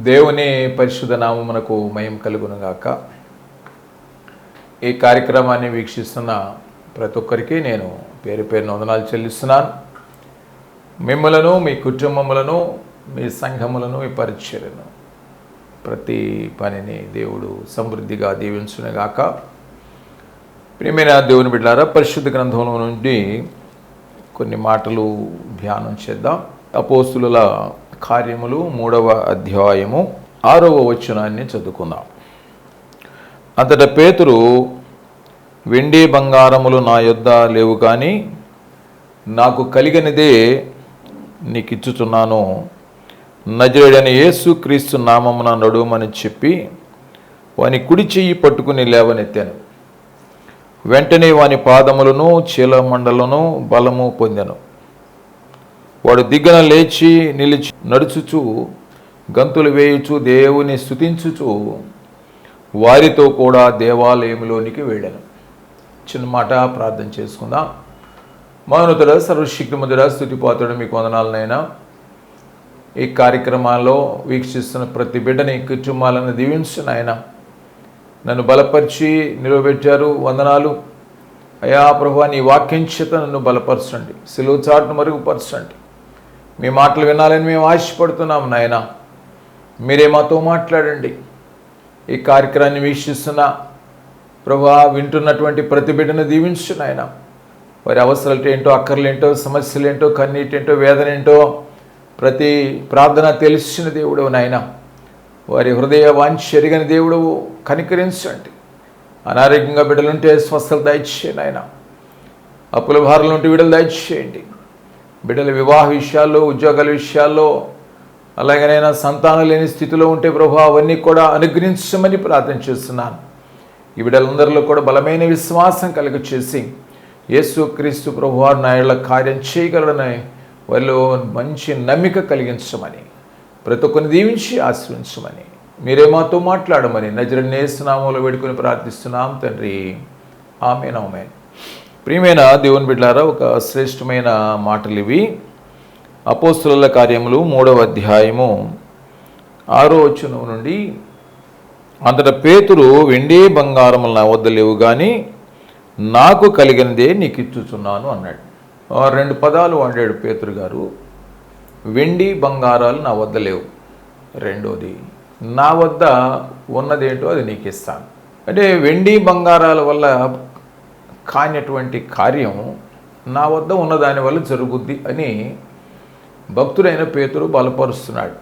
దేవుని పరిశుద్ధ నామమునకు మహిమ కలుగునుగాక. ఈ కార్యక్రమాన్ని వీక్షిస్తున్న ప్రతి ఒక్కరికి నేను పేరు పేరున వందనాలు చెల్లిస్తున్నాను. మిమ్మలను, మీ కుటుంబములను, మీ సంఘములను, మీ పరిచర్యను, ప్రతి పనిని దేవుడు సమృద్ధిగా దీవించునుగాక. ప్రియమైన దేవుని బిడ్డలారా, పరిశుద్ధ గ్రంథంలో నుండి కొన్ని మాటలు ధ్యానం చేద్దాం. అపోస్తుల కార్యములు 3వ అధ్యాయము 6వ వచనాన్ని చదువుకుందాం. అంతటా పేతురు, వెండి బంగారములు నా యొద్ద లేవు, కానీ నాకు కలిగినదే నీకిచ్చుచున్నాను. నజరేయుడైన యేసుక్రీస్తు నామమున నడుమని చెప్పి వాని కుడి చెయ్యి పట్టుకుని లేవనెత్తాను. వెంటనే వాని పాదములను చీలమండలను బలము పొందెను. వాడు దిగ్గన లేచి నిలిచి నడుచుచు గంతులు వేయుచు దేవుని స్తుతించుచు వారితో కూడా దేవాలయంలోనికి వెళ్ళాను. చిన్న మాట ప్రార్థన చేసుకుందాం. మౌనతుడ సర్వశక్తిమంతుడ స్తుతిపాత్రుడు, మీకు వందనాలనైనా. ఈ కార్యక్రమాల్లో వీక్షిస్తున్న ప్రతి బిడ్డని, కుటుంబాలను దీవించిన ఆయన నన్ను బలపరిచి నిలబెట్టారు. వందనాలు అయా ప్రభువా, నీ వాక్యం చేత నన్ను బలపరచండి, సిలువ చాటును మరుగుపరచండి. మీ మాటలు వినాలని మేము ఆశపడుతున్నాం నాయన. మీరే మాతో మాట్లాడండి. ఈ కార్యక్రమాన్ని వీక్షిస్తున్న ప్రభువా, వింటున్నటువంటి ప్రతి బిడ్డను దీవించు నాయన. వారి అవసరాలు ఏంటో, అక్కర్లేంటో, సమస్యలు ఏంటో, కన్నీటేంటో, వేదన ఏంటో ప్రతి ప్రార్థన తెలిసిన దేవుడు నాయన. వారి హృదయ వాంఛ ఎరిగిన దేవుడు కనికరించండి. అనారోగ్యంగా బిడ్డలుంటే స్వస్థత దయచేయండి నాయన. అప్పుల భారాల నుండి విడుదల దయచేయండి. బిడ్డల వివాహ విషయాల్లో, ఉద్యోగాల విషయాల్లో, అలాగనైనా సంతానం లేని స్థితిలో ఉంటే ప్రభు అవన్నీ కూడా అనుగ్రహించమని ప్రార్థన చేస్తున్నాను. ఈ బిడ్డలందరిలో కూడా బలమైన విశ్వాసం కలుగ చేసి యేసుక్రీస్తు ప్రభువారు నా యెడల కార్యం చేయగలడని వారిలో మంచి నమ్మిక కలిగించమని, ప్రతి ఒక్కరిని దీవించి ఆశ్రయించమని, మీరే మాతో మాట్లాడమని నజరేయుడైన యేసు నామములో వేడుకొని ప్రార్థిస్తున్నాం తండ్రి. ఆమేన్, ఆమేన్. ప్రియమైన దేవుని బిడ్డలారా, ఒక శ్రేష్టమైన మాటలు ఇవి. అపోస్తుల కార్యములు 3వ అధ్యాయము 6వ వచనం నుండి, అంతటా పేతురు, వెండి బంగారములు నా వద్ద లేవు, కానీ నాకు కలిగినదే నీకు ఇచ్చుచున్నాను అన్నాడు. 2 పదాలు వాడాడు పేతురు గారు. వెండి బంగారాలు నా వద్ద లేవు, రెండోది నా వద్ద ఉన్నదేంటో అది నీకు ఇస్తాను. అంటే వెండి బంగారాల వల్ల కానిటువంటి కార్యం నా వద్ద ఉన్నదాని వల్ల జరుగుద్ది అని భక్తుడైన పేతురు బలపరుస్తున్నాడు.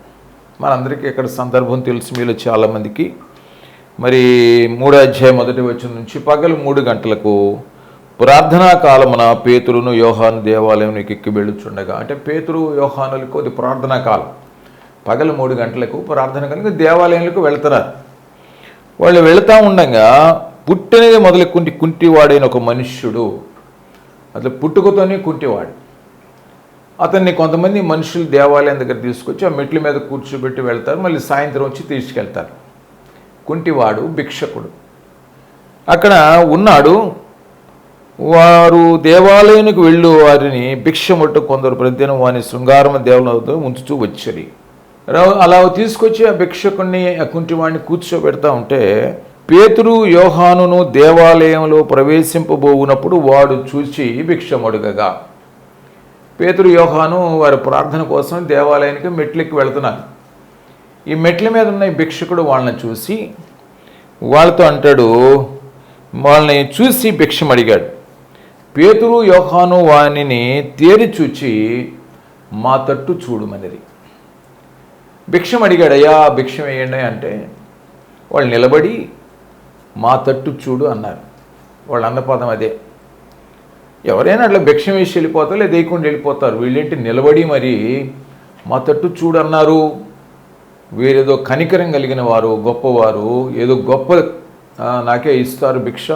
మనందరికీ ఇక్కడ సందర్భం తెలుసు, మీలో చాలామందికి. మరి 3వ అధ్యాయం 1వ వచనం నుంచి, పగలు 3 గంటలకు ప్రార్థనా కాలమున పేతురును యోహాను దేవాలయానికి ఎక్కి వెళ్ళుచుండగా, అంటే పేతురు యోహానులకు అది ప్రార్థనా కాలం. పగలు 3 గంటలకు ప్రార్థన కనుక దేవాలయాలకు వెళ్తున్నారు. వాళ్ళు వెళుతూ ఉండగా పుట్టినది మొదలుకుంటే కుంటివాడైన ఒక మనుష్యుడు, అసలు పుట్టుకతోనే కుంటివాడు, అతన్ని కొంతమంది మనుషులు దేవాలయం దగ్గర తీసుకొచ్చి ఆ మెట్ల మీద కూర్చోబెట్టి వెళ్తారు. మళ్ళీ సాయంత్రం వచ్చి తీసుకెళ్తారు. కుంటివాడు భిక్షకుడు అక్కడ ఉన్నాడు. వారు దేవాలయానికి వెళ్ళు వారిని భిక్షముట్టు కొందరు ప్రతిదినం వాని శృంగారమ దేవాలయంతో ఉంచుతూ వచ్చారు. అలా తీసుకొచ్చి ఆ భిక్షకుడిని, ఆ కుంటివాడిని కూర్చోబెడతా ఉంటే, పేతురు యోహానును దేవాలయంలో ప్రవేశింపబోవునప్పుడు వాడు చూసి భిక్షమడుగగా, పేతురు యోహాను వారి ప్రార్థన కోసం దేవాలయానికి మెట్లెక్కి వెళుతున్నారు. ఈ మెట్ల మీద ఉన్న ఈ భిక్షకుడు వాళ్ళని చూసి వాళ్ళతో అంటాడు, వాళ్ళని చూసి భిక్షమడిగాడు. పేతురు యోహాను వానిని తేరి చూచి మా తట్టు చూడుమనిరి. భిక్షం అడిగాడు, అయ్యా భిక్షం వేయండి అంటే వాళ్ళు నిలబడి మా తట్టు చూడు అన్నారు. వాళ్ళు అన్న పదం అదే. ఎవరైనా అట్లా భిక్షం వేసి వెళ్ళిపోతారు, లేదా వేయకుండా వెళ్ళిపోతారు. వీళ్ళేంటి నిలబడి మరి మా తట్టు చూడు అన్నారు. వీరేదో కనికరం కలిగిన వారు, గొప్పవారు, ఏదో గొప్ప నాకే ఇస్తారు భిక్ష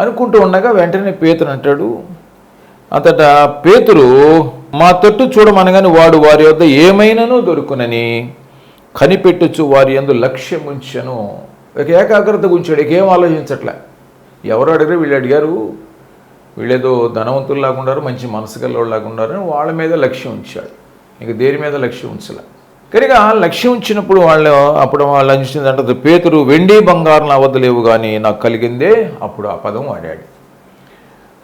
అనుకుంటూ ఉండగా వెంటనే పేతురు అంటాడు, అంతటా పేతురు మా తట్టు చూడమనగానే వాడు వారి వద్ద ఏమైనానో దొరుకునని కనిపెట్టుచు వారి యందు లక్ష్యం ఉంచెను. ఏకాగ్రత ఉంచాడు, ఏం ఆలోచించట్లే. ఎవరు అడిగారు? వీళ్ళు అడిగారు. వీళ్ళేదో ధనవంతుల్లాగా ఉన్నారు, మంచి మనసు గలవాళ్ళలాగా ఉన్నారు, వాళ్ళ మీద లక్ష్యం ఉంచాడు. ఇంక దేని మీద లక్ష్యం ఉంచలే. కనుక లక్ష్యం ఉంచినప్పుడు అప్పుడు వాళ్ళు అందించిందంటే పేతురు వెండి బంగారం నా వద్ద లేవు కానీ నాకు కలిగిందే అప్పుడు ఆ పదం వాడాడు.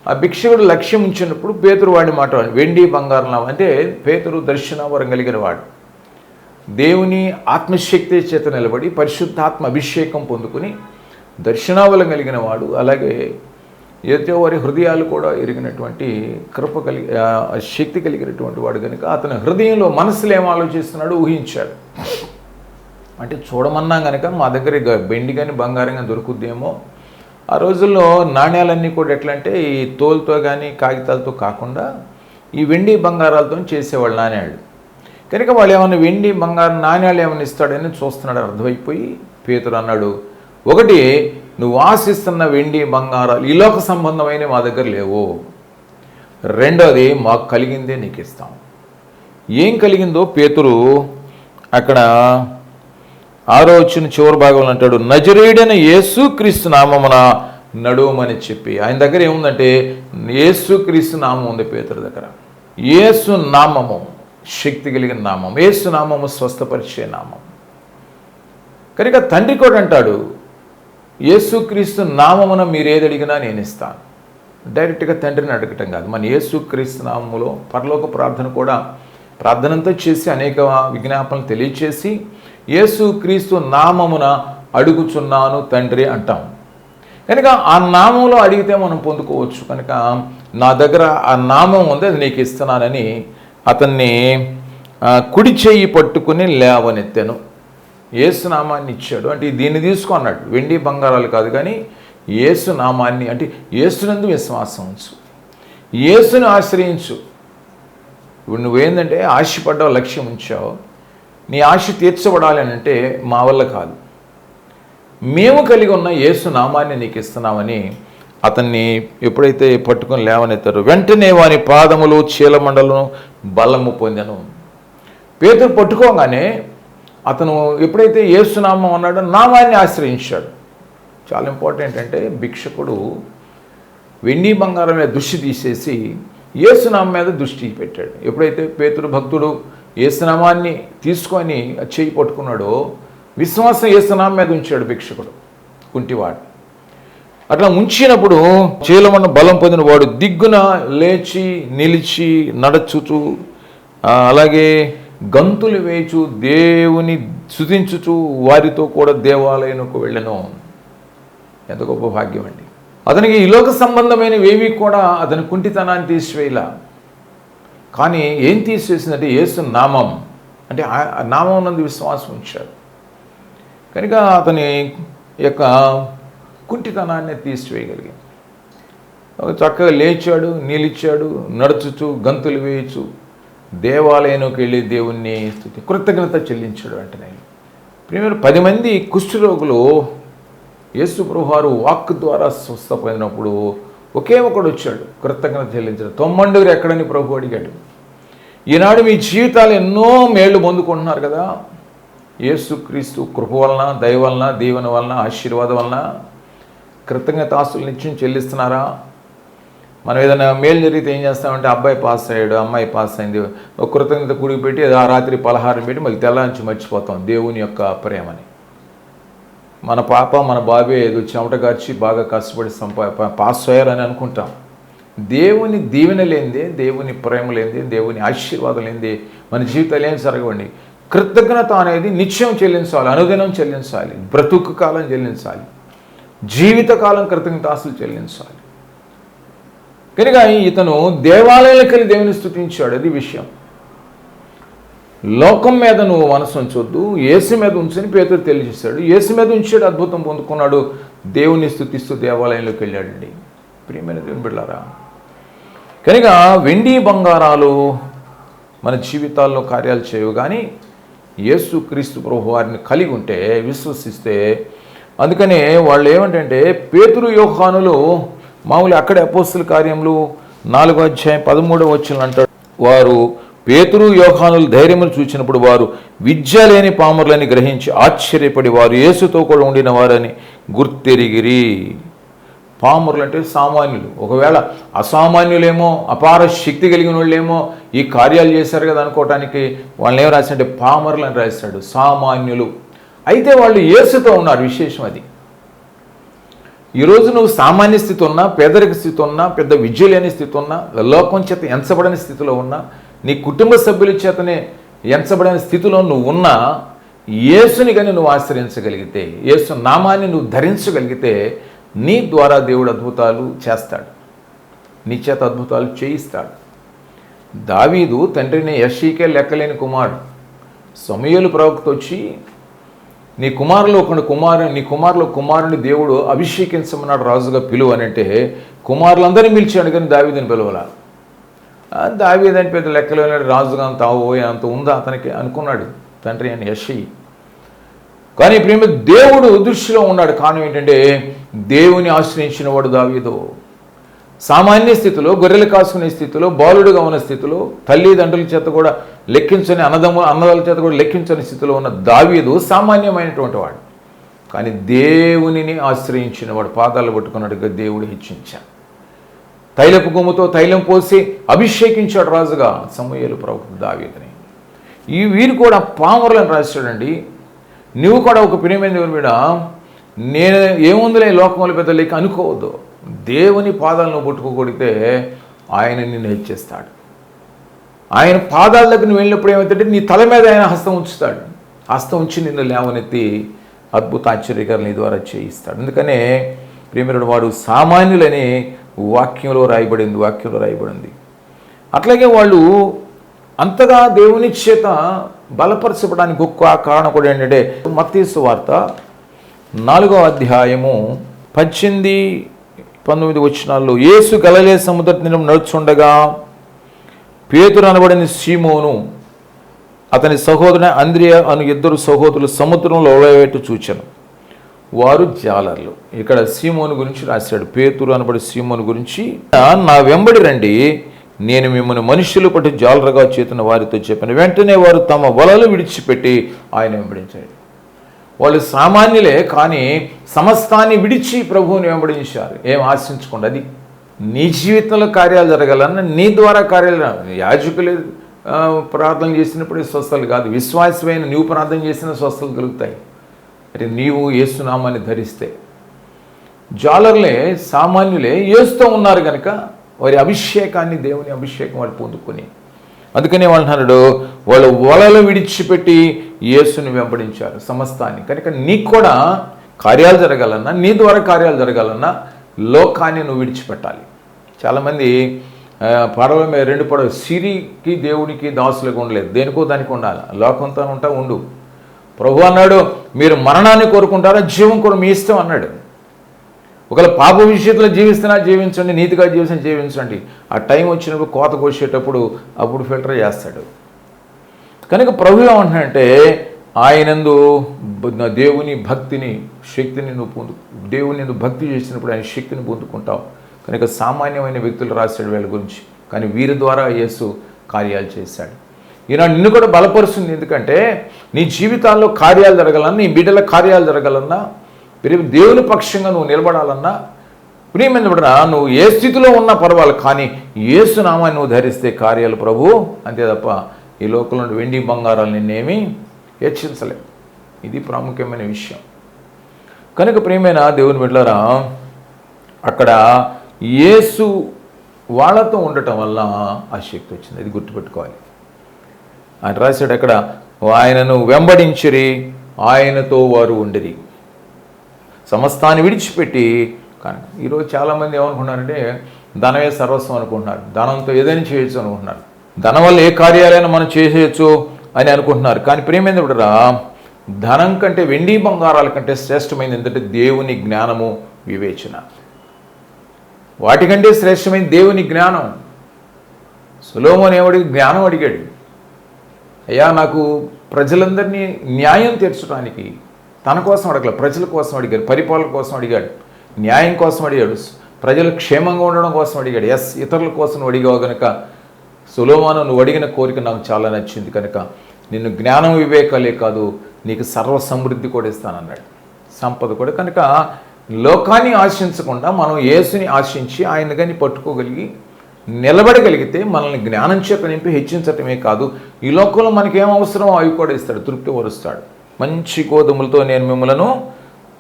ఆ భిక్షకుడు లక్ష్యం ఉంచినప్పుడు పేతురు వాడి మాట వెండి బంగారం అంటే పేతురు దర్శనవరం కలిగిన వాడు, దేవుని ఆత్మశక్తి చేత నిలబడి పరిశుద్ధాత్మ అభిషేకం పొందుకుని దర్శనావలం కలిగిన వాడు. అలాగే ఏదో వారి హృదయాలు కూడా ఎరిగినటువంటి కృప శక్తి కలిగినటువంటి వాడు కనుక అతని హృదయంలో మనసులో ఏం ఆలోచిస్తున్నాడు ఊహించాడు. అంటే చూడమన్నాం కనుక మా దగ్గర వెండి కానీ బంగారం కానీ దొరుకుద్దేమో. ఆ రోజుల్లో నాణ్యాలన్నీ కూడా ఎట్లా అంటే ఈ తోలుతో కానీ కాగితాలతో కాకుండా ఈ వెండి బంగారాలతో చేసేవాళ్ళు నాణ్యాలు కనుక వాళ్ళు ఏమైనా వెండి బంగారం నాణ్యాలు ఏమైనా ఇస్తాడని చూస్తున్నాడు. అర్థమైపోయి పేతురు అన్నాడు, ఒకటి నువ్వు ఆశిస్తున్న వెండి బంగారాలు ఈ లోక సంబంధమైన మా దగ్గర లేవు, రెండోది మాకు కలిగిందే నీకు ఇస్తాం. ఏం కలిగిందో పేతురు అక్కడ 6వ వచనం చివరి భాగంలో అంటాడు, నజరేయుడైన యేసుక్రీస్తు నామమున నడువమని చెప్పి. ఆయన దగ్గర ఏముందంటే యేసుక్రీస్తు నామం ఉంది పేతురు దగ్గర. యేసు నామము శక్తి కలిగిన నామం, యేసు నామము స్వస్థపరిచే నామం కనుక తండ్రి కూడా అంటాడు, యేసుక్రీస్తు నామమున మీరు ఏది అడిగినా నేను ఇస్తాను. డైరెక్ట్గా తండ్రిని అడగటం కాదు, మన యేసుక్రీస్తు నామములో పరలోక ప్రార్థన కూడా ప్రార్థనంతా చేసి అనేక విజ్ఞాపనలు తెలియచేసి యేసుక్రీస్తు నామమున అడుగుచున్నాను తండ్రి అంటాం. కనుక ఆ నామంలో అడిగితే మనం పొందుకోవచ్చు. కనుక నా దగ్గర ఆ నామం ఉంది, అది నీకు ఇస్తున్నానని అతన్ని కుడి చెయ్యి పట్టుకుని లేవనెత్తాను. యేసు నామాన్ని ఇచ్చాడు. అంటే దీన్ని తీసుకున్నాడు, వెండి బంగారాలు కాదు కానీ యేసు నామాన్ని. అంటే యేసునందు విశ్వాసం ఉంచు, యేసును ఆశ్రయించు. ఇప్పుడు నువ్వేందంటే ఆశపడ్డావు, లక్ష్యం ఉంచావు, నీ ఆశ తీర్చబడాలి అని అంటే మా వల్ల కాదు, మేము కలిగి ఉన్న యేసు నామాన్ని నీకు ఇస్తున్నామని అతన్ని ఎప్పుడైతే పట్టుకొని లేవనెత్తారో వెంటనే వాని పాదములు చీలమండలను బలము పొందెను. పేతురు పట్టుకోగానే అతను ఎప్పుడైతే యేసు నామం అన్నాడో నామాన్ని ఆశ్రయించాడు. చాలా ఇంపార్టెంట్. అంటే భిక్షకుడు వెండి బంగారం మీద దృష్టి తీసేసి యేసునామం మీద దృష్టి పెట్టాడు. ఎప్పుడైతే పేతురు భక్తుడు యేసునామాన్ని తీసుకొని చేయి పట్టుకున్నాడో విశ్వాసం యేసునామం మీద ఉంచాడు భిక్షకుడు, కుంటివాడు. అట్లా ఉంచినప్పుడు చీలమన్న బలం పొందిన వాడు దిగ్గున లేచి నిలిచి నడచుచు అలాగే గంతులు వేయచు దేవుని స్తుతించుచు వారితో కూడా దేవాలయంకు వెళ్ళెను. ఎంత గొప్ప భాగ్యం అండి. అతనికి ఈ లోక సంబంధమైనవి ఏవి కూడా అతని కుంటితనాన్ని తీసివేయలా. కానీ ఏం తీసివేసిందంటే యేసు నామం. అంటే ఆ నామం నందు విశ్వాసం ఉంచాడు కనుక అతని యొక్క కుంటితనాన్ని తీసివేయగలిగాడు. చక్కగా లేచాడు, నిలిచాడు, నడుచుచు గంతులు వేయచు దేవాలయంలోకి వెళ్ళి దేవుణ్ణి కృతజ్ఞత చెల్లించాడు. వెంటనే ప్రియమైన 10 మంది కుష్ఠరోగులు యేసు ప్రభువారు వాక్ ద్వారా స్వస్థపోయినప్పుడు ఒకే ఒకడు వచ్చాడు కృతజ్ఞత చెల్లించాడు. 90 ఎక్కడని ప్రభు అడిగాడు. ఈనాడు మీ జీవితాలు ఎన్నో మేళ్లు పొందుకుంటున్నారు కదా, యేసుక్రీస్తు కృప వలన, దయ వలన, దీవెన వలన, ఆశీర్వాదం వలన కృతజ్ఞతాస్తులు నిత్యం చెల్లిస్తున్నారా? మనం ఏదైనా మేలు జరిగితే ఏం చేస్తామంటే అబ్బాయి పాస్ అయ్యాడు, అమ్మాయి పాస్ అయింది, ఒక కృతజ్ఞత కూడికి పెట్టి ఆ రాత్రి పలహారం పెట్టి మళ్ళీ తెల్లారించి మర్చిపోతాం దేవుని యొక్క ప్రేమని. మన పాప మన బాబే ఏదో చెమట గార్చి బాగా కష్టపడి పాస్ అయ్యారని అనుకుంటాం. దేవుని దీవెన లేనిదే, దేవుని ప్రేమ లేనిదే, దేవుని ఆశీర్వాదం లేనిదే మన జీవితాలు ఏం జరగవండి. కృతజ్ఞత అనేది నిత్యం చెల్లించాలి, అనుదినం చెల్లించాలి, బ్రతుకు కాలం చెల్లించాలి, జీవితకాలం కృతజ్ఞతాస్తులు చెల్లించాలి. కనుక ఇతను దేవాలయాలకు వెళ్ళి దేవుని స్తుతించాడు. అది విషయం. లోకం మీద నువ్వు మనసు ఉంచొద్దు, యేసు మీద ఉంచని పేతురు తెలియజేశాడు. యేసు మీద ఉంచాడు, అద్భుతం పొందుకున్నాడు, దేవుని స్తుతిస్తూ దేవాలయంలోకి వెళ్ళాడండి. ప్రియమైన దేవుని బిడ్డలారా, కనుక వెండి బంగారాలు మన జీవితాల్లో కార్యాలు చేయవు, కానీ యేసు క్రీస్తు ప్రభు వారిని కలిగి ఉంటే, విశ్వసిస్తే. అందుకనే వాళ్ళు ఏమంటే పేతురు యోహానులు మామూలు అక్కడే అపోస్తుల కార్యములు 4వ అధ్యాయం 13వ వచనం అంటాడు, వారు పేతురు యోహానులు ధైర్యములు చూచినప్పుడు వారు విద్య లేని పామరులని గ్రహించి ఆశ్చర్యపడి వారు యేసుతో కూడా ఉండిన వారని గుర్తెరిగిరి. పామరులు అంటే సామాన్యులు. ఒకవేళ అసామాన్యులేమో, అపార శక్తి కలిగిన వాళ్ళేమో ఈ కార్యాలు చేశారు కదా అనుకోవటానికి వాళ్ళని ఏం రాశాడంటే పామరులు అని రాశాడు, సామాన్యులు. అయితే వాళ్ళు యేసుతో ఉన్నారు, విశేషం అది. ఈరోజు నువ్వు సామాన్య స్థితి ఉన్నా, పేదరిక స్థితి ఉన్నా, పెద్ద విద్య లేని స్థితి ఉన్నా, లోకం చేత ఎంచబడని స్థితిలో ఉన్నా, నీ కుటుంబ సభ్యుల చేతనే ఎంచబడిన స్థితిలో నువ్వు ఉన్నా, యేసుని కానీ నువ్వు ఆశ్రయించగలిగితే, యేసు నామాన్ని నువ్వు ధరించగలిగితే నీ ద్వారా దేవుడు అద్భుతాలు చేస్తాడు, నీ చేత అద్భుతాలు చేయిస్తాడు. దావీదు తండ్రిని యెష్షయికే లెక్కలేని కుమారుడు. సమూయేలు ప్రవక్త వచ్చి నీ కుమారులో కుమారుని దేవుడు అభిషేకించమన్నాడు, రాజుగా పిలువు అని అంటే కుమారులందరినీ పిలిచాడు కానీ దావీదుని పిలవలా. దావీదు అని పెద్ద లెక్కలేని రాజుగా అంత అంత ఉందా అతనికి అనుకున్నాడు తండ్రి అని యెష్షయి. కానీ ప్రేమ దేవుడు దృష్టిలో ఉన్నాడు. కారణం ఏంటంటే దేవుని ఆశ్రయించిన వాడు దావీదు. సామాన్య స్థితిలో, గొర్రెలు కాసుకునే స్థితిలో, బాలుడుగా ఉన్న స్థితిలో, తల్లిదండ్రుల చేత కూడా లెక్కించని అన్నదాల చేత కూడా లెక్కించని స్థితిలో ఉన్న దావీదు సామాన్యమైనటువంటి వాడు. కానీ దేవునిని ఆశ్రయించిన వాడు, పాదాలు పట్టుకున్నట్టుగా దేవుడు హెచ్చించాడు. తైలపు కొమ్ముతో తైలం పోసి అభిషేకించాడు రాజుగా సమూయేలు ప్రవక్త దావీదుని. వీరు కూడా పామరులను రాశాడండి. నువ్వు కూడా ఒక ప్రియమైన దేవుని మీద నేను ఏముందిలే లోకంలో పెద్ద లేక అనుకోవద్దు. దేవుని పాదాలను పట్టుకోగలిగితే ఆయన నిన్ను హెచ్చేస్తాడు. ఆయన పాదాల దగ్గర నువ్వు వెళ్ళినప్పుడు ఏమవుతుందంటే నీ తల మీద ఆయన హస్తం ఉంచుతాడు. హస్తం ఉంచి నిన్ను లేవనెత్తి అద్భుత ఆశ్చర్యకరణ నీ ద్వారా చేయిస్తాడు. అందుకనే ప్రియమైన వాడు సామాన్యులని వాక్యంలో రాయబడింది. అట్లాగే వాళ్ళు అంతగా దేవుని చేత బలపరచబడానికి ఒక్క కారణం కూడా ఏంటంటే మత్తయి సువార్త 4వ అధ్యాయము 18-19 వచనాల్లో యేసు గలిలయ సముద్ర తీరం నడుచుండగా పేతురు అనబడిన సీమోను అతని సహోదరుని అంద్రియ అను ఇద్దరు సహోదరులు సముద్రంలో ఓడవేట్టు చూచాను. వారు జాలర్లు. ఇక్కడ సీమోను గురించి రాశాడు. పేతురు అనబడి సీమోను గురించి, నా వెంబడి రండి, నేను మిమ్మల్ని మనుషులు పట్టి జాలరుగా చేతున్న వారితో చెప్పాను. వెంటనే వారు తమ వలలు విడిచిపెట్టి ఆయన వెంబడించాడు. వాళ్ళు సామాన్యులే, కానీ సమస్తాన్ని విడిచి ప్రభువుని వెంబడించారు. ఏం ఆశించకుండా. అది నీ జీవితంలో కార్యాలు జరగాలన్నా నీ ద్వారా కార్యాలు. యాజకులు ప్రార్థన చేసినప్పుడే స్వస్థలు కాదు, విశ్వాసమైన నీవు ప్రార్థన చేసిన స్వస్థలు కలుగుతాయి. అంటే నీవు యేసునామాన్ని ధరిస్తే. జాలర్లే, సామాన్యులే యేసుతో ఉన్నారు కనుక వారి అభిషేకాన్ని, దేవుని అభిషేకం వాళ్ళు పొందుకొని, అందుకనే వాళ్ళు అన్నాడు వాళ్ళు వలలు విడిచిపెట్టి యేసుని వెంబడించారు సమస్తాన్ని. కనుక నీకు కూడా కార్యాలు జరగాలన్నా, నీ ద్వారా కార్యాలు జరగాలన్నా లోకాన్ని నువ్వు విడిచిపెట్టాలి. చాలామంది పడవల మీద 2 పడవలు, సిరికి దేవునికి దాసులుగా ఉండలేదు, దేనికో దానికి ఉండాలి. లోకంతో ఉంటా ఉండు. ప్రభు అన్నాడు మీరు మరణాన్ని కోరుకుంటారా, జీవం కూడా మీ ఇష్టం అన్నాడు. ఒకవేళ పాప విషయంలో జీవిస్తున్నా జీవించండి, నీతిగా జీవించండి. ఆ టైం వచ్చినప్పుడు కోత కోసేటప్పుడు అప్పుడు ఫిల్టర్ చేస్తాడు. కనుక ప్రభు ఏమంటున్నాడంటే ఆయనందు దేవుని భక్తిని, శక్తిని నువ్వు దేవుని నువ్వు భక్తి చేసినప్పుడు ఆయన శక్తిని పొందుకుంటావు. కనుక సామాన్యమైన వ్యక్తులు రాశాడు వీళ్ళ గురించి, కానీ వీరి ద్వారా యేసు కార్యాలు చేశాడు. ఈనాడు నిన్ను కూడా బలపరుస్తుంది. ఎందుకంటే నీ జీవితాల్లో కార్యాలు జరగాలన్నా, నీ బిడ్డల కార్యాలు జరగాలన్నా, దేవుని పక్షంగా నువ్వు నిలబడాలన్నా, ప్రియమైన బిడ్డ నువ్వు ఏ స్థితిలో ఉన్నా పర్వాలేదు, కానీ యేసు నామాన్ని నువ్వు ధరిస్తే కార్యాలు ప్రభు. అంతే తప్ప ఈ లోకంలో వెండి బంగారాలు నిన్నేమీ హెచ్చించలేవు. ఇది ప్రాముఖ్యమైన విషయం. కనుక ప్రియమైన దేవుని బిడ్డలారా, అక్కడ యేసు వాళ్ళతో ఉండటం వల్ల ఆ శక్తి వచ్చింది. అది గుర్తుపెట్టుకోవాలి. ఆయన రాశాడు అక్కడ, ఆయనను వెంబడించిరి, ఆయనతో వారు ఉండిరి, సమస్తాన్ని విడిచిపెట్టి. కానీ ఈరోజు చాలామంది ఏమనుకుంటున్నారంటే ధనమే సర్వస్వం అనుకుంటున్నారు, ధనంతో ఏదైనా చేయొచ్చు అనుకుంటున్నారు, ధనం వల్ల ఏ కార్యాలైనా మనం చేసేయచ్చు అని అనుకుంటున్నారు. కానీ ప్రియమైన బిడ్డలారా, ధనం కంటే, వెండి బంగారాల కంటే శ్రేష్టమైనది ఏంటంటే దేవుని జ్ఞానము, వివేచన. వాటికంటే శ్రేష్టమైన దేవుని జ్ఞానం. సొలొమోను ఏమడిగి జ్ఞానం అడిగాడు. అయ్యా నాకు ప్రజలందరినీ న్యాయం తీర్చడానికి, తన కోసం అడగలేదు, ప్రజల కోసం అడిగాడు, పరిపాలన కోసం అడిగాడు, న్యాయం కోసం అడిగాడు, ప్రజలు క్షేమంగా ఉండడం కోసం అడిగాడు. ఇతరుల కోసం నువ్వు అడిగావు కనుక సొలొమోను నువ్వు అడిగిన కోరిక నాకు చాలా నచ్చింది, కనుక నిన్ను జ్ఞానం వివేకాలే కాదు నీకు సర్వ సమృద్ధి కూడా ఇస్తానన్నాడు, సంపద కూడా. కనుక లోకాన్ని ఆశించకుండా మనం యేసుని ఆశించి ఆయన కానీ పట్టుకోగలిగి నిలబడగలిగితే మనల్ని జ్ఞానం చేత నింపి హెచ్చించటమే కాదు, ఈ లోకంలో మనకేం అవసరమో అవి కూడా ఇస్తాడు, తృప్తి పరుస్తాడు. మంచి గోధుమలతో నేను మిమ్మలను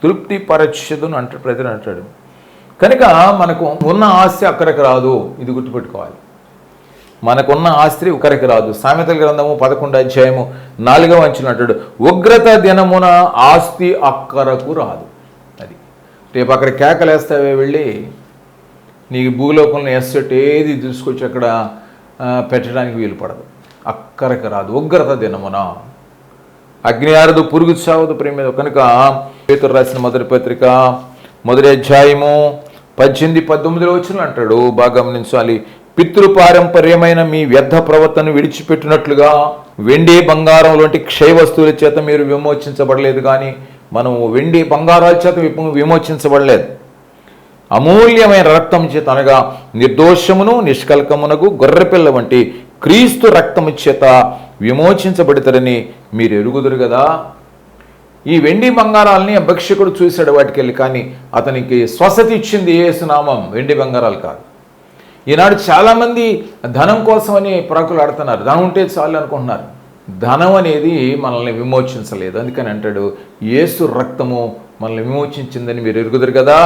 తృప్తి పరచదును అంటాడు, ప్రజలు అంటాడు. కనుక మనకు ఉన్న ఆస్తి అక్కడికి రాదు, ఇది గుర్తుపెట్టుకోవాలి. మనకున్న ఆస్తి ఒకరికి రాదు. సామెతల గ్రంథము 11 అంటాడు, ఉగ్రత దినమున ఆస్తి అక్కరకు రాదు. అది రేపు అక్కడ కేకలేస్తావే వెళ్ళి నీకు భూలోకంలో ఎస్సెట్ ఏది తీసుకొచ్చి అక్కడ పెట్టడానికి వీలు పడదు, అక్కరికి రాదు. ఉగ్రత దినమున అగ్ని ఆరదు, పురుగు చావదు ప్రేమ. కనుక పేతురు రాసిన మొదటి పత్రిక 1:18-19 అంటాడు, బాగా గమనించాలి. పితృపారంపర్యమైన మీ వ్యర్థ ప్రవర్తన విడిచిపెట్టినట్లుగా వెండి బంగారం లాంటి క్షయ వస్తువుల చేత మీరు విమోచించబడలేదు. కానీ మనం వెండి బంగారాల చేత విమోచించబడలేదు, అమూల్యమైన రక్తం చేత అనగా నిర్దోషమును నిష్కల్కమునకు గొర్రెపిల్ల వంటి క్రీస్తు రక్తము చేత విమోచించబడతారని మీరు ఎరుగుదురు కదా. ఈ వెండి బంగారాలని భక్షకుడు చూశాడు వాటికెళ్ళి, కానీ అతనికి స్వస్థత ఇచ్చింది యేసు నామం, వెండి బంగారాలు కాదు. ఈనాడు చాలామంది ధనం కోసమని ప్రాకులాడుతున్నారు, ధనం ఉంటే చాలు అనుకుంటున్నారు. ధనం అనేది మనల్ని విమోచించలేదు. అందుకని అంటాడు, యేసు రక్తము మనల్ని విమోచించిందని మీరు ఎరుగుదురు కదా.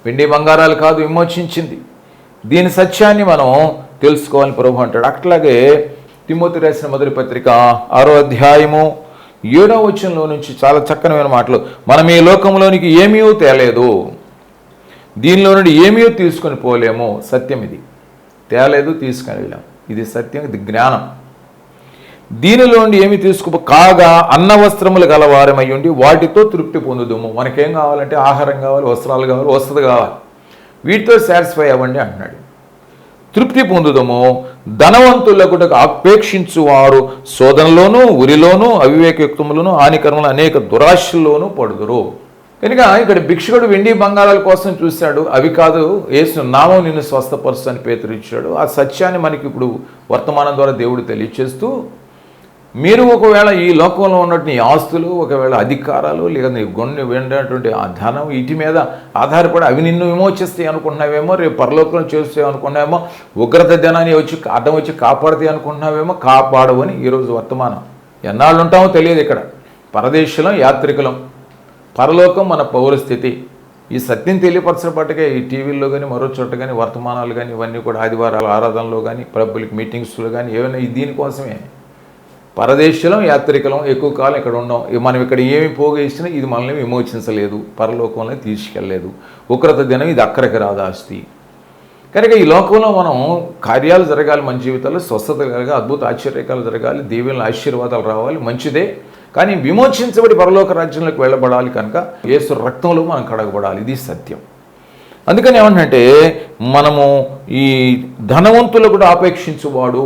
వెండి బంగారాలు కాదు విమోచించింది. దీని సత్యాన్ని మనం తెలుసుకోవాలని ప్రభు అంటాడు. అట్లాగే తిమోతి రాసిన మొదటి పత్రిక 6:7 నుంచి చాలా చక్కనమైన మాటలు. మనం ఈ లోకంలోనికి ఏమీ తేలేదు, దీనిలో నుండి ఏమీ తీసుకొని పోలేము. సత్యం ఇది, తేలేదు తీసుకొని వెళ్ళాం, ఇది సత్యం, ఇది జ్ఞానం. దీనిలో నుండి ఏమి కాగా అన్న వస్త్రములు గలవారమై ఉండి వాటితో తృప్తి పొందుదుము. మనకేం కావాలంటే ఆహారం కావాలి, వస్త్రాలు కావాలి, వసతి కావాలి, వీటితో సాటిస్ఫై అవ్వండి అంటున్నాడు. తృప్తి పొందుదము. ధనవంతులకు అపేక్షించువారు శోధనలోను, ఉరిలోను, అవివేకయుక్తములను, హానికరములు అనేక దురాశల్లోనూ పడుదురు. కనుక ఇక్కడ భిక్షుడు వెండి బంగారాల కోసం చూశాడు, అవి కాదు, యేసు నామం నిన్ను స్వస్థపరుస్తు అని పేతురు ఇచ్చాడు. ఆ సత్యాన్ని మనకి ఇప్పుడు వర్తమానం ద్వారా దేవుడు తెలియచేస్తూ, మీరు ఒకవేళ ఈ లోకంలో ఉన్నటువంటి ఆస్తులు, ఒకవేళ అధికారాలు, లేదా నీ గొండి వెళ్ళినటువంటి ఆ ధనం, వీటి మీద ఆధారపడి అవి నిన్ను విమోచిస్తాయి అనుకుంటున్నావేమో, రేపు పరలోకంలో చేస్తాయి అనుకున్నావేమో, ఉగ్రత ధనాన్ని అడ్డం వచ్చి కాపాడుతాయి అనుకుంటున్నావేమో, కాపాడవని ఈరోజు వర్తమానం. ఎన్నాళ్ళు ఉంటామో తెలియదు. ఇక్కడ పరదేశంలో యాత్రికులం, పరలోకం మన పౌరస్థితి. ఈ సత్యం తెలియపరచబట్టగా ఈ టీవీల్లో కానీ మరో చోట కానీ వర్తమానాలు కానీ ఇవన్నీ కూడా ఆదివారాల ఆరాధనలో కానీ పబ్లిక్ మీటింగ్స్లో కానీ ఏమైనా దీనికోసమే. పరదేశంలో యాత్రికులం, ఎక్కువ కాలం ఇక్కడ ఉన్నాం. మనం ఇక్కడ ఏమి పోగేసినా ఇది మనల్ని విమోచించలేదు, పరలోకంలో తీసుకెళ్ళలేదు. ఉగ్రత దినం ఇది అక్కడికి రాదు ఆస్తి. కనుక ఈ లోకంలో మనం కార్యాలు జరగాలి, మన జీవితాల్లో స్వస్థత కలగాలి, అద్భుత ఆశ్చర్యకాలు జరగాలి, దీవెనలు ఆశీర్వాదాలు రావాలి, మంచిదే. కానీ విమోచించబడి పరలోక రాజ్యంలోకి వెళ్ళబడాలి. కనుక యేసు రక్తంలో మనం కడగబడాలి, ఇది సత్యం. అందుకని ఏమంటే మనము ఈ ధనవంతులు కూడా ఆపేక్షించువాడు.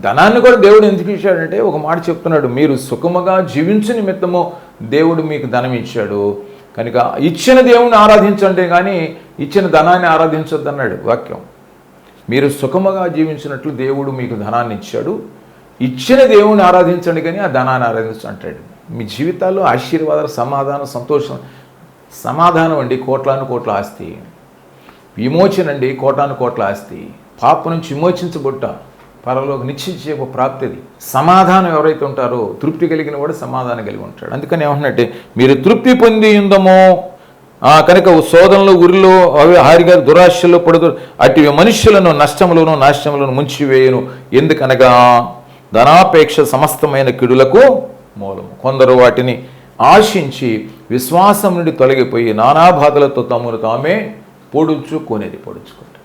ధనాన్ని కూడా దేవుడు ఎందుకు ఇచ్చాడంటే ఒక మాట చెప్తున్నాడు, మీరు సుఖముగా జీవించు నిమిత్తము దేవుడు మీకు ధనం ఇచ్చాడు. కనుక ఇచ్చిన దేవుని ఆరాధించండి, కానీ ఇచ్చిన ధనాన్ని ఆరాధించొద్దు అన్నాడు వాక్యం. మీరు సుఖముగా జీవించినట్లు దేవుడు మీకు ధనాన్ని ఇచ్చాడు, ఇచ్చిన దేవుని ఆరాధించండి కానీ ఆ ధనాన్ని ఆరాధించు అంటాడు. మీ జీవితాల్లో ఆశీర్వాదాలు, సమాధానం, సంతోషం. సమాధానం అండి కోట్లాను కోట్ల ఆస్తి, విమోచన అండి కోటాను కోట్ల ఆస్తి. పాప నుంచి విమోచించబొట్ట పరలోక నిశ్చయించే ఒక ప్రాప్తి. అది సమాధానం ఎవరైతే ఉంటారో, తృప్తి కలిగిన వాడు సమాధానం కలిగి ఉంటాడు. అందుకని ఏమంటున్నట్టే మీరు తృప్తి పొంది ఉందమో కనుక శోధనలు, ఉరిలో, అవి హారిగా దురాశల్లో పడుతూ అటు మనుష్యులను నష్టములను నాశనములను ముంచివేయను. ఎందుకనగా ధనాపేక్ష సమస్తమైన కిడులకు మూలము. కొందరు వాటిని ఆశించి విశ్వాసం నుండి తొలగిపోయి నానా బాధలతో తమను తామే పొడుచుకుంటారు.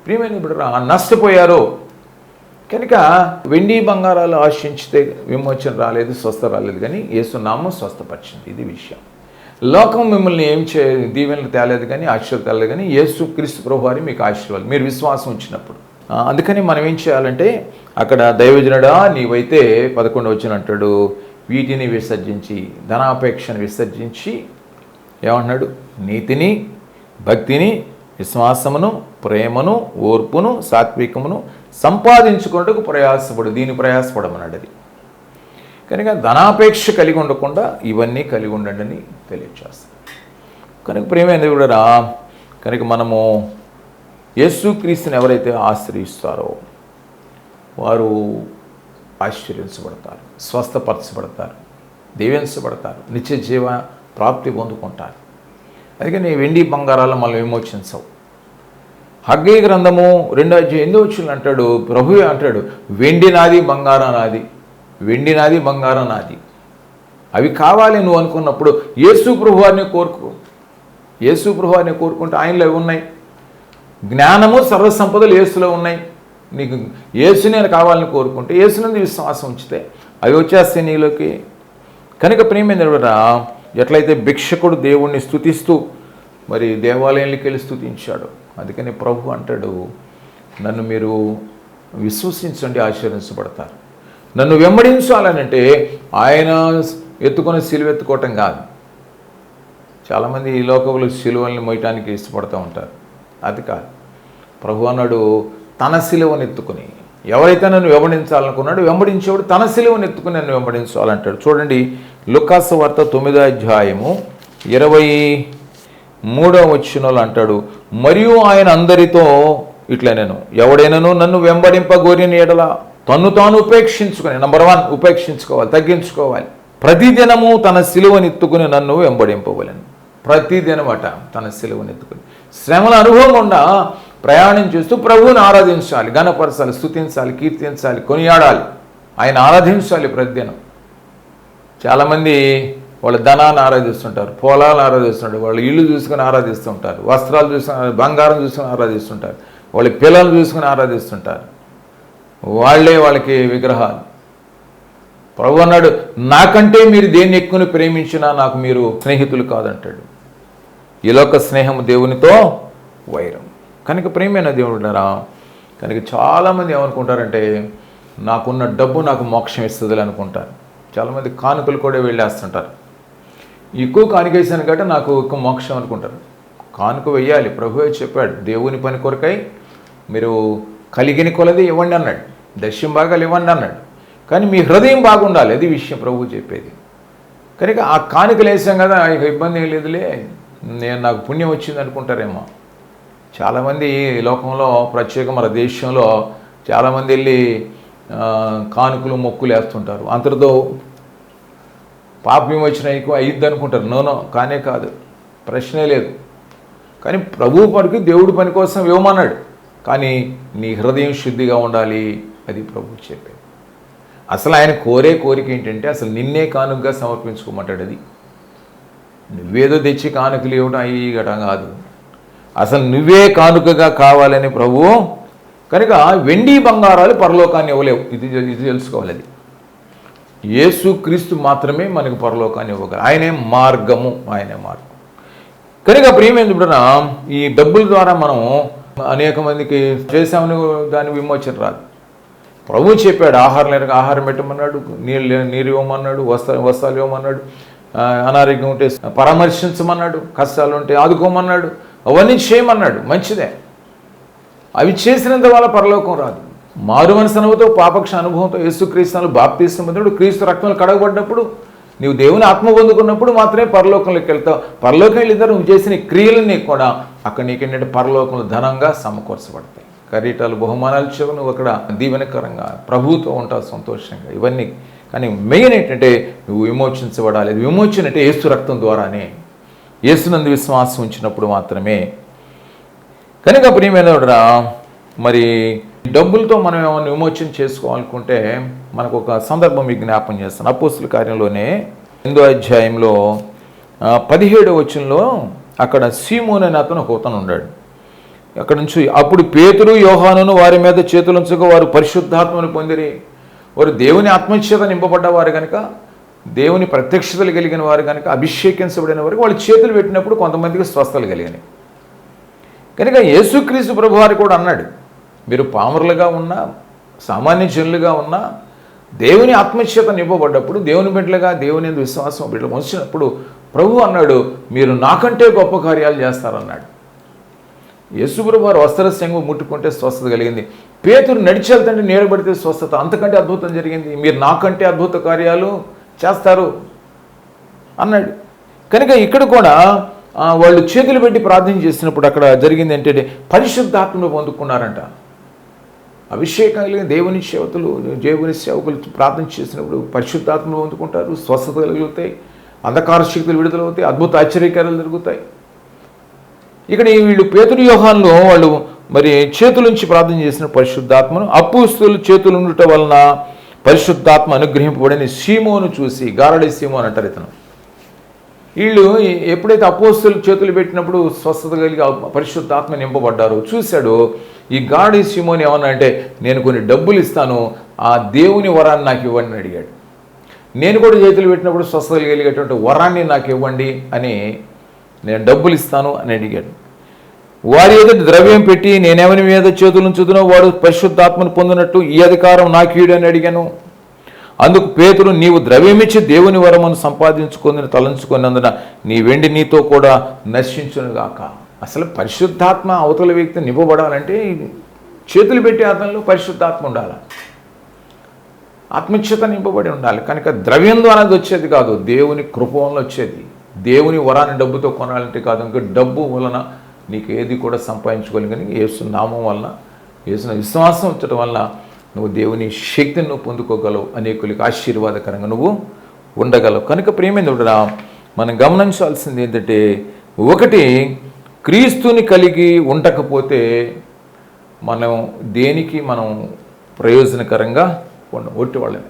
ప్రియమైన బిడ్డరా, నష్టపోయారు. కనుక వెండి బంగారాలు ఆశించితే విమోచన రాలేదు, స్వస్థ రాలేదు, కానీ యేసు నామం స్వస్థపరిచింది. ఇది విషయం. లోకం మిమ్మల్ని ఏం దీవెనలు తేలేదు కానీ, ఆశీర్వాదాలు తేలేదు కానీ, యేసు క్రీస్తు ప్రభువారి మీకు ఆశీర్వాదాలు మీరు విశ్వాసం ఉంచినప్పుడు. అందుకని మనం ఏం చేయాలంటే అక్కడ దైవజనుడా నీవైతే 11 అంటాడు, వీటిని విసర్జించి, ధనాపేక్షను విసర్జించి ఏమంటున్నాడు, నీతిని, భక్తిని, విశ్వాసమును, ప్రేమను, ఓర్పును, సాత్వికమును సంపాదించుకున్నట్టుకు ప్రయాసపడు. దీని ప్రయాసపడమన్నాడు. అది కనుక ధనాపేక్ష కలిగి ఉండకుండా ఇవన్నీ కలిగి ఉండండి అని తెలియజేస్తాను. కనుక ప్రేమైనది కూడా కనుక మనము యేసుక్రీస్తుని ఎవరైతే ఆశ్రయిస్తారో వారు ఆశ్చర్యించబడతారు, స్వస్థపరచబడతారు, దీవించబడతారు, నిత్య జీవ ప్రాప్తి పొందుకుంటారు. అందుకని వెండి బంగారాలను మనం విమోచించవు. హగ్గై గ్రంథము 2:8 అంటాడు, ప్రభువే అంటాడు, వెండి నాది బంగారం నాది, వెండి నాది బంగారం నాది. అవి కావాలి నువ్వు అనుకున్నప్పుడు యేసు ప్రభువారిని కోరుకో. యేసు ప్రభువారిని కోరుకుంటే ఆయనలో అవి ఉన్నాయి. జ్ఞానము సర్వసంపదలు యేసులో ఉన్నాయి. నీకు యేసునే కావాలని కోరుకుంటే, యేసునందు విశ్వాసం ఉంచితే అవి వచ్చేస్తాయి నీలోకి. కనుక ప్రియమైనవారా, ఎట్లయితే భిక్షకుడు దేవుణ్ణి స్తుతిస్తూ మరి దేవాలయానికి వెళ్ళి స్తుతించాడు, అందుకని ప్రభు అంటాడు, నన్ను మీరు విశ్వసించండి, ఆశీర్వదించబడతారు. నన్ను వెంబడించాలనంటే ఆయన ఎత్తుకొని సిలువ ఎత్తుకోవటం కాదు. చాలామంది ఈ లోకంలో సిలువల్ని మోయటానికి ఇష్టపడుతూ ఉంటారు. అది కాదు. ప్రభు అన్నాడు, తన సిలువను ఎత్తుకుని, ఎవరైతే నన్ను వెంబడించాలనుకున్నాడో వెంబడించేవాడు తన సిలువను ఎత్తుకుని నన్ను వెంబడించాలంటాడు. చూడండి, లూకాసు వార్త 9:23 అంటాడు, మరియు ఆయన అందరితో ఇట్లా, నేను ఎవడైనాను నన్ను వెంబడింపగోరిన ఎడల తన్ను తాను ఉపేక్షించుకొని, నంబర్ 1 ఉపేక్షించుకోవాలి, తగ్గించుకోవాలి. ప్రతిదినము తన సిలువను ఎత్తుకుని నన్ను వెంబడింపవలెను. ప్రతిదినమట తన సిలువను ఎత్తుకుని శ్రమల అనుభవం గుండా ప్రయాణం చేస్తూ ప్రభువుని ఆరాధించాలి, ఘనపరచాలి, స్తుతించాలి, కీర్తించాలి, కొనియాడాలి, ఆయన ఆరాధించాలి ప్రతిదినం. చాలామంది వాళ్ళ ధనాన్ని ఆరాధిస్తుంటారు, పొలాలను ఆరాధిస్తుంటారు, వాళ్ళ ఇల్లు చూసుకొని ఆరాధిస్తుంటారు, వస్త్రాలు చూసుకొని, బంగారం చూసుకొని ఆరాధిస్తుంటారు, వాళ్ళ పిల్లలు చూసుకొని ఆరాధిస్తుంటారు. వాళ్ళే వాళ్ళకి విగ్రహాలు. ప్రభు అన్నాడు, నాకంటే మీరు దేన్ని ఎక్కువ ప్రేమించినా నాకు మీరు స్నేహితులు కాదంటాడు. ఈలోక స్నేహం దేవునితో వైరం. కనుక ప్రేమైన దేవుడున్నారా, కనుక చాలామంది ఏమనుకుంటారంటే, నాకున్న డబ్బు నాకు మోక్షం ఇస్తుంది అనుకుంటారు. చాలామంది కానుకలు కూడా వెళ్ళేస్తుంటారు. ఎక్కువ కానుకేసాను కాబట్టి నాకు ఎక్కువ మోక్షం అనుకుంటారు. కానుక వెయ్యాలి. ప్రభువే చెప్పాడు, దేవుని పని కొరకై మీరు కలిగిన కొలది ఇవ్వండి అన్నాడు, దశ్యం భాగాలు ఇవ్వండి అన్నాడు. కానీ మీ హృదయం బాగుండాలి, అది విషయం ప్రభు చెప్పేది. కనుక ఆ కానుకలు వేసాం కదా, ఇక ఇబ్బంది ఏం లేదులే, నాకు పుణ్యం వచ్చింది అనుకుంటారేమో. చాలామంది ఈ లోకంలో, ప్రత్యేక మన దేశంలో చాలామంది వెళ్ళి కానుకలు మొక్కులు వేస్తుంటారు. అంతటితో పాప విమోచన అయ్యిద్ది అనుకుంటారు. నోనో, కానే కాదు, ప్రశ్నే లేదు. కానీ ప్రభు పనికి దేవుడి పని కోసం ఇవ్వమన్నాడు. కానీ నీ హృదయం శుద్ధిగా ఉండాలి, అది ప్రభు చెప్పేది. అసలు ఆయన కోరే కోరిక ఏంటంటే, అసలు నిన్నే కానుకగా సమర్పించుకోమంటాడు. అది నువ్వేదో తెచ్చి కానుకలు ఇవ్వడం అయ్యి గటం కాదు, అసలు నువ్వే కానుకగా కావాలని ప్రభు. కనుక వెండి బంగారాలు పరలోకాన్ని ఇవ్వలేవు, ఇది తెలుసుకోవాలి. అది యేసుక్రీస్తు మాత్రమే మనకు పరలోకాన్ని ఇవ్వగలరు. ఆయనే మార్గము, ఆయనే మార్గం. కనుక ప్రియమైనప్పుడున ఈ డబ్బుల ద్వారా మనం అనేక మందికి చేసామని దాని విమోచన రాదు. ప్రభు చెప్పాడు, ఆహారం లేక ఆహారం పెట్టమన్నాడు, నీరు ఇవ్వమన్నాడు, వస్త్రాలు ఇవ్వమన్నాడు, అనారోగ్యం ఉంటే పరామర్శించమన్నాడు, కష్టాలు ఉంటే ఆదుకోమన్నాడు, అవన్నీ చేయమన్నాడు. మంచిదే. అవి చేసినంత వల్ల పరలోకం రాదు. మారు మనసు అనుభవంతో, పాపక్ష అనుభవంతో యేసుక్రీస్తును బాప్తిసం పొందినప్పుడు, క్రీస్తు రక్తంలో కడగబడినప్పుడు, నీవు దేవుని ఆత్మ పొందుకున్నప్పుడు మాత్రమే పరలోకంలోకి వెళ్తావు. పరలోకం వెళ్ళిద్దరు నువ్వు చేసిన క్రియలని కూడా అక్కడ నీకేంటంటే పరలోకంలో ధనంగా సమకూర్చబడతాయి. కరీటాలు, బహుమానాలు చెవు, నువ్వు అక్కడ దీవెనకరంగా ప్రభువుతో ఉంటావు సంతోషంగా. ఇవన్నీ. కానీ మెయిన్ ఏంటంటే నువ్వు విమోచించబడాలి. విమోచన అంటే యేసు రక్తం ద్వారానే, యేసునందు విశ్వాసం ఉంచినప్పుడు మాత్రమే. కనుక ప్రియమైనవాడురా, మరి డబ్బులతో మనం ఏమైనా విమోచన చేసుకోవాలనుకుంటే మనకు ఒక సందర్భం మీకు జ్ఞాపం చేస్తాను. అపోస్తుల కార్యంలోనే 8వ అధ్యాయంలో 17వ వచనంలో అక్కడ సీమోను అనే అతను ఒక అతను ఉన్నాడు. అక్కడ నుంచి, అప్పుడు పేతురు యోహానును వారి మీద చేతులుంచగా వారు పరిశుద్ధాత్మను పొందిరి. వారు దేవుని ఆత్మచేత నింపబడ్డవారు కనుక, దేవుని ప్రత్యక్షతలు కలిగిన వారు కనుక, అభిషేకించబడిన వారికి వాళ్ళు చేతులు పెట్టినప్పుడు కొంతమందికి స్వస్థలు కలిగినాయి. కనుక యేసుక్రీస్తు ప్రభువారు కూడా అన్నాడు, మీరు పామరులుగా ఉన్నా, సామాన్య జనులుగా ఉన్నా, దేవుని ఆత్మచేత నింపబడ్డప్పుడు, దేవుని బిడ్డలుగా, దేవుని విశ్వాసం బిడ్డలు వచ్చినప్పుడు ప్రభు అన్నాడు, మీరు నాకంటే గొప్ప కార్యాలు చేస్తారన్నాడు. యేసుప్రభు వారు వస్త్రశంగు ముట్టుకుంటే స్వస్థత కలిగింది. పేతురు నడిచి వెళ్తుంటే నీడబడితే స్వస్థత, అంతకంటే అద్భుతం జరిగింది. మీరు నాకంటే అద్భుత కార్యాలు చేస్తారు అన్నాడు. కనుక ఇక్కడ కూడా వాళ్ళు చేతులు పెట్టి ప్రార్థన చేసినప్పుడు అక్కడ జరిగింది ఏంటంటే పరిశుద్ధాత్మను పొందుకున్నారంట. అభిషేకం కలిగిన దేవుని సేవకులు ప్రార్థన చేసినప్పుడు పరిశుద్ధాత్మను పొందుకుంటారు, స్వస్థత కలుగుతాయి, అంధకార శక్తులు విడుదలవుతాయి, అద్భుత ఆశ్చర్యకార్యాలు జరుగుతాయి. ఇక్కడ వీళ్ళు పేతురు యోహానులో వాళ్ళు మరి చేతులుంచి ప్రార్థన చేసిన పరిశుద్ధాత్మను అపోస్తలుల చేతులు ఉండటం వలన పరిశుద్ధాత్మ అనుగ్రహింపబడిన సీమోను చూసి, గారడి సీమోను అంటారు ఇతను. వీళ్ళు ఎప్పుడైతే అపోస్తలులు చేతులు పెట్టినప్పుడు స్వస్థత కలిగి పరిశుద్ధాత్మ నింపబడ్డారో చూశాడు. ఈ గారడి సీమోను ఏమన్నా అంటే, నేను కొన్ని డబ్బులు ఇస్తాను, ఆ దేవుని వరాన్ని నాకు ఇవ్వండి అని అడిగాడు. నేను కూడా చేతులు పెట్టినప్పుడు స్వస్థత కలిగేటువంటి వరాన్ని నాకు ఇవ్వండి అని నేను డబ్బులు ఇస్తాను అని అడిగాడు. వారి ఎదుటి ద్రవ్యం పెట్టి నేనెవరి మీద చేతులు ఉంచుతున్నో వాడు పరిశుద్ధాత్మను పొందినట్టు ఈ అధికారం నాకు ఇయ్యుడు అని అడిగాను. అందుకు పేతురు, నీవు ద్రవ్యమిచ్చి దేవుని వరమును సంపాదించుకొని తలంచుకున్నందున నీ వెండి నీతో కూడా నశించునుగాక. అసలు పరిశుద్ధాత్మ అవతల వ్యక్తి నింపబడాలంటే చేతులు పెట్టి అతనిలో పరిశుద్ధాత్మ ఉండాలి, ఆత్మచ్యత నింపబడి ఉండాలి. కనుక ద్రవ్యం ద్వారా వచ్చేది కాదు, దేవుని కృప వలన వచ్చేది. దేవుని వరాన్ని డబ్బుతో కొనాలంటే కాదు, ఇంకా డబ్బు వలన నీకు ఏది కూడా సంపాదించుకోలేని యేసు నామం వలన, యేసు విశ్వాసం వచ్చటం వలన నువ్వు దేవుని శక్తిని నువ్వు పొందుకోగలవు, అనేకులకు ఆశీర్వాదకరంగా నువ్వు ఉండగలవు. కనుక ప్రియమైనదిరా, మనం గమనించాల్సింది ఏంటంటే, ఒకటి క్రీస్తుని కలిగి ఉండకపోతే మనం దేనికి మనం ప్రయోజనకరంగా ఒట్టి వాళ్ళని.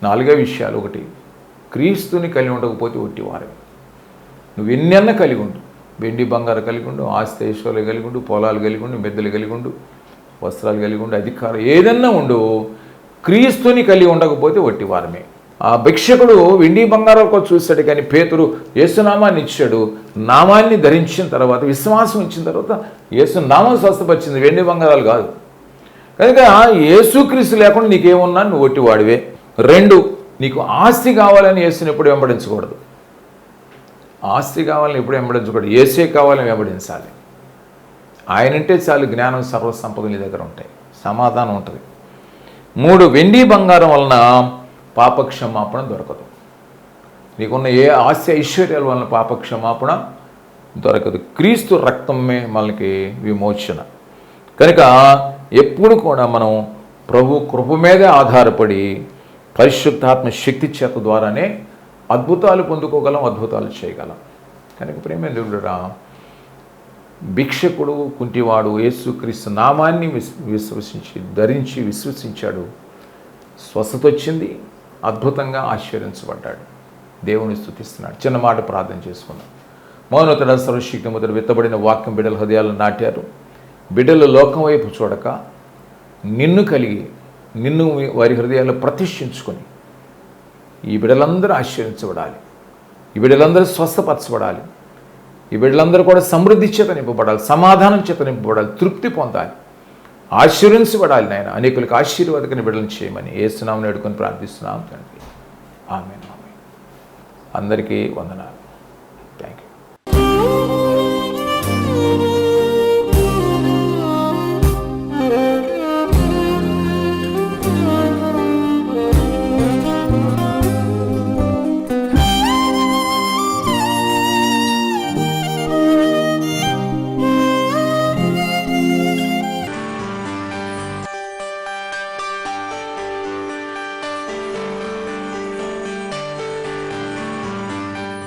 4 విషయాలు. ఒకటి, క్రీస్తుని కలిగి ఉండకపోతే ఒట్టివారే. నువ్వు ఎన్నెన్న కలిగి ఉండు, వెండి బంగారు కలిగి ఉండు, ఆస్తి ఐశ్వర్యాలు కలిగి ఉండు, పొలాలు కలిగి ఉండు, మెద్దలు కలిగి ఉండు, వస్త్రాలు కలిగి ఉండు, అధికారం ఏదన్నా ఉండు, క్రీస్తుని కలిగి ఉండకపోతే ఒట్టివారమే. ఆ భిక్షకుడు వెండి బంగారం కూడా చూశాడు, కానీ పేతురు యేసునామాన్ని ఇచ్చాడు. నామాన్ని ధరించిన తర్వాత, విశ్వాసం ఇచ్చిన తర్వాత యేసు నామం స్వస్థపరిచింది, వెండి బంగారాలు కాదు. కనుక యేసుక్రీస్తు లేకుండా నీకేమున్నా నువ్వు ఒట్టివాడివే. 2, నీకు ఆస్తి కావాలని యేసుని ఎప్పుడు వెంబడించకూడదు. ఆస్తి కావాలని ఎప్పుడు వెంబడించకూడదు, యేసే కావాలని వెంబడించాలి. ఆయనంటే చాలు, జ్ఞానం సర్వసంపదలు నీ దగ్గర ఉంటాయి, సమాధానం ఉంటుంది. 3, వెండి బంగారం వలన పాపక్షమాపణ దొరకదు. నీకున్న ఏ ఆస్తి ఐశ్వర్యాల వలన పాపక్షమాపణ దొరకదు. క్రీస్తు రక్తమే మనకి విమోచన. కనుక ఎప్పుడు కూడా మనం ప్రభు కృప మీదే ఆధారపడి పరిశుద్ధాత్మ శక్తి చేత ద్వారానే అద్భుతాలు పొందుకోగలం, అద్భుతాలు చేయగలం. కనుక ప్రేమేంద్రుడురా, భిక్షకుడు కుంటివాడు యేసుక్రీస్తు నామాన్ని ధరించి విశ్వసించాడు, స్వస్థత వచ్చింది, అద్భుతంగా ఆశ్చర్యించబడ్డాడు. దేవుని స్తుతిస్తున్నాడు. చిన్న మాట ప్రార్థన చేసుకున్నాం. మౌనతడ సర్వశక్తి మొదలు విత్తబడిన వాక్యం బిడ్డల హృదయాలను నాటారు. బిడ్డలు లోకం వైపు చూడక నిన్ను కలిగి, నిన్ను వారి హృదయాల్లో ప్రతిష్ఠించుకొని ఈ బిడ్డలందరూ ఆశ్చర్యించబడాలి, ఈ బిడ్డలందరూ స్వస్థపరచబడాలి, ఈ బిడ్డలందరూ కూడా సమృద్ధి చేత నింపబడాలి, సమాధానం చేత నింపబడాలి, తృప్తి పొందాలి, ఆశీర్వించబడాలి. నాయన అనేకులకు ఆశీర్వాదకని బిడ్డలను చేయమని యేసునామమున వేడుకొని ప్రార్థిస్తున్నాం తండ్రి. ఆమేన్. అందరికీ వందనాలు. Thank you.